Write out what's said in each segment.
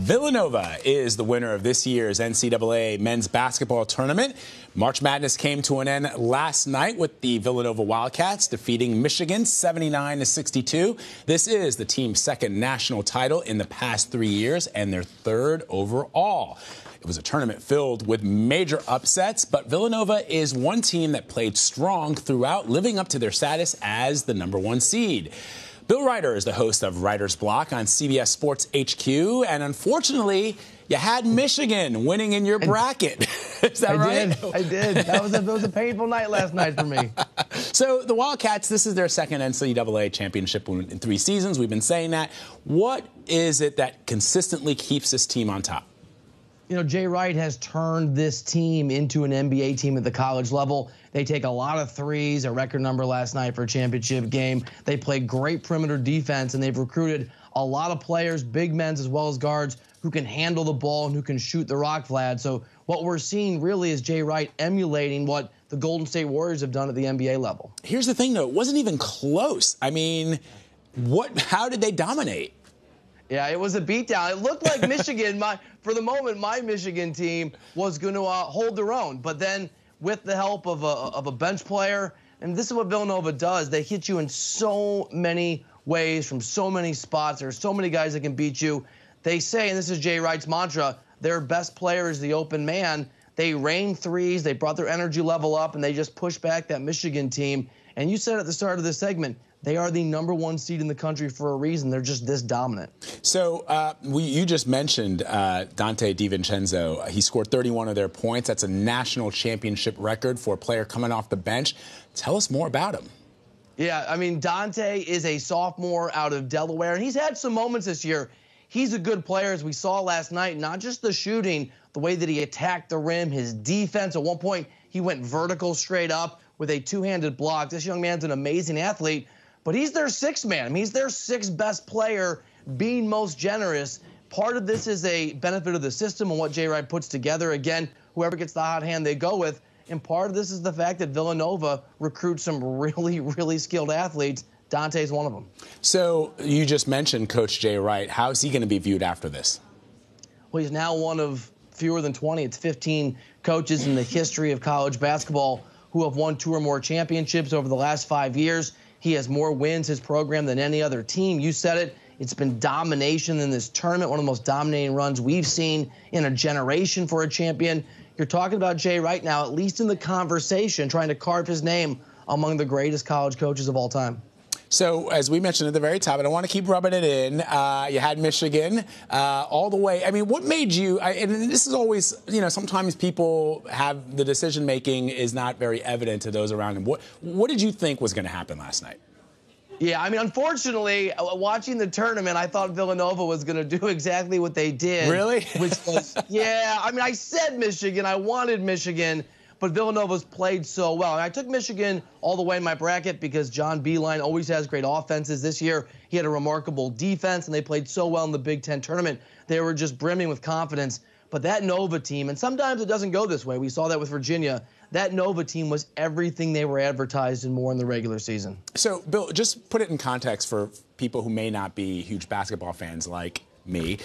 Villanova is the winner of this year's NCAA men's basketball tournament. March Madness came to an end last night with the Villanova Wildcats defeating Michigan 79-62. This is the team's second national title in the past 3 years and their third overall. It was a tournament filled with major upsets, but Villanova is one team that played strong throughout, living up to their status as the #1 seed. Bill Reiter is the host of Reiter's Block on CBS Sports HQ, and unfortunately, you had Michigan winning in your bracket. Is that right? I did. That was a painful night last night for me. So the Wildcats, this is their second NCAA championship in 3 seasons. We've been saying that. What is it that consistently keeps this team on top? You know, Jay Wright has turned this team into an NBA team at the college level. They take a lot of threes, a record number last night for a championship game. They play great perimeter defense, and they've recruited a lot of players, big men as well as guards, who can handle the ball and who can shoot the rock, Vlad. So what we're seeing really is Jay Wright emulating what the Golden State Warriors have done at the NBA level. Here's the thing, though. It wasn't even close. I mean, how did they dominate? Yeah, it was a beatdown. It looked like Michigan, for the moment, my Michigan team was going to hold their own. But then with the help of a bench player, and this is what Villanova does, they hit you in so many ways from so many spots. There's so many guys that can beat you. They say, and this is Jay Wright's mantra, their best player is the open man. They rained threes. They brought their energy level up, and they just pushed back that Michigan team. And you said at the start of this segment, they are the #1 seed in the country for a reason. They're just this dominant. So you just mentioned Dante DiVincenzo. He scored 31 of their points. That's a national championship record for a player coming off the bench. Tell us more about him. Yeah, I mean, Dante is a sophomore out of Delaware, and he's had some moments this year. He's a good player, as we saw last night, not just the shooting, the way that he attacked the rim, his defense. At one point, he went vertical straight up with a two-handed block. This young man's an amazing athlete. But he's their sixth man. I mean, he's their sixth best player, being most generous. Part of this is a benefit of the system and what Jay Wright puts together. Again, whoever gets the hot hand, they go with. And part of this is the fact that Villanova recruits some really, really skilled athletes. Dante's one of them. So you just mentioned Coach Jay Wright. How is he going to be viewed after this? Well, he's now one of fewer than 20. It's 15 coaches in the history of college basketball who have won 2 or more championships over the last 5 years. He has more wins, his program, than any other team. You said it. It's been domination in this tournament, one of the most dominating runs we've seen in a generation for a champion. You're talking about Jay Wright now, at least in the conversation, trying to carve his name among the greatest college coaches of all time. So, as we mentioned at the very top, I don't want to keep rubbing it in. You had Michigan all the way. I mean, what made you, and this is always, you know, sometimes people have the decision-making is not very evident to those around them. What did you think was going to happen last night? Yeah, I mean, unfortunately, watching the tournament, I thought Villanova was going to do exactly what they did. Really? Which was, yeah, I mean, I said Michigan. I wanted Michigan. But Villanova's played so well. And I took Michigan all the way in my bracket because John Beilein always has great offenses. This year, he had a remarkable defense, and they played so well in the Big Ten tournament. They were just brimming with confidence. But that Nova team, and sometimes it doesn't go this way. We saw that with Virginia. That Nova team was everything they were advertised and more in the regular season. So, Bill, just put it in context for people who may not be huge basketball fans like me.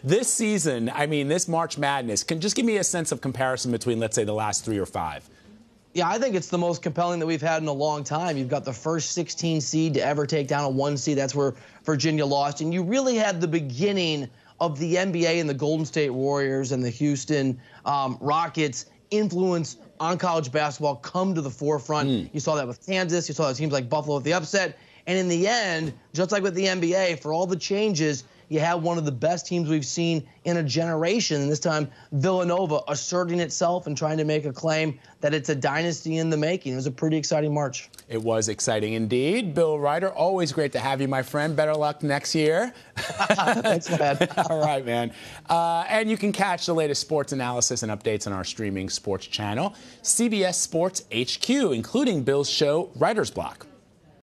This season, I mean, this March Madness, can just give me a sense of comparison between, let's say, the last 3 or 5. Yeah, I think it's the most compelling that we've had in a long time. You've got the first 16 seed to ever take down a 1 seed. That's where Virginia lost. And you really had the beginning of the NBA and the Golden State Warriors and the Houston Rockets influence on college basketball come to the forefront. You saw that with Kansas. You saw that teams like Buffalo with the upset. And in the end, just like with the NBA, for all the changes, you have one of the best teams we've seen in a generation. And this time, Villanova asserting itself and trying to make a claim that it's a dynasty in the making. It was a pretty exciting March. It was exciting indeed. Bill Reiter, always great to have you, my friend. Better luck next year. Thanks, man. All right, man. And you can catch the latest sports analysis and updates on our streaming sports channel, CBS Sports HQ, including Bill's show, Reiter's Block.